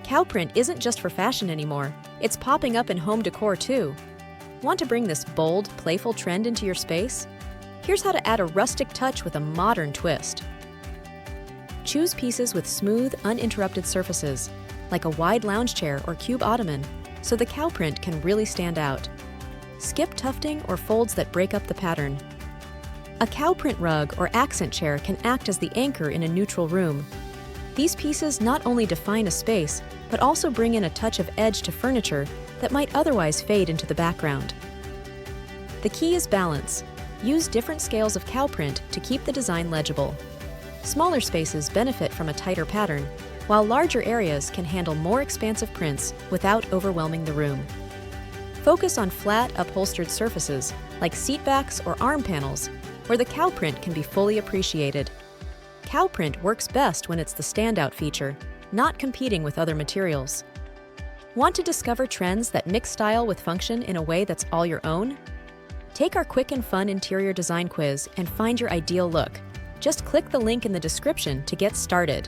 Cow print isn't just for fashion anymore, it's popping up in home decor too. Want to bring this bold, playful trend into your space? Here's how to add a rustic touch with a modern twist. Choose pieces with smooth, uninterrupted surfaces, like a wide lounge chair or cube ottoman, so the cow print can really stand out. Skip tufting or folds that break up the pattern. A cow print rug or accent chair can act as the anchor in a neutral room. These pieces not only define a space, but also bring in a touch of edge to furniture that might otherwise fade into the background. The key is balance. Use different scales of cow print to keep the design legible. Smaller spaces benefit from a tighter pattern, while larger areas can handle more expansive prints without overwhelming the room. Focus on flat, upholstered surfaces, like seat backs or arm panels, where the cow print can be fully appreciated. Cow print works best when it's the standout feature, not competing with other materials. Want to discover trends that mix style with function in a way that's all your own? Take our quick and fun interior design quiz and find your ideal look. Just click the link in the description to get started.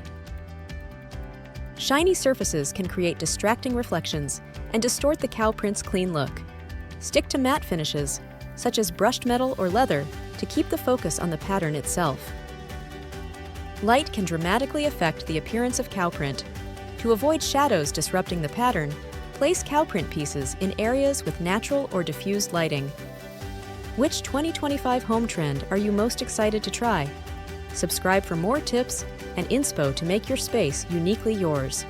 Shiny surfaces can create distracting reflections and distort the cow print's clean look. Stick to matte finishes, such as brushed metal or leather, to keep the focus on the pattern itself. Light can dramatically affect the appearance of cow print. To avoid shadows disrupting the pattern, place cow print pieces in areas with natural or diffused lighting. Which 2025 home trend are you most excited to try? Subscribe for more tips and inspo to make your space uniquely yours.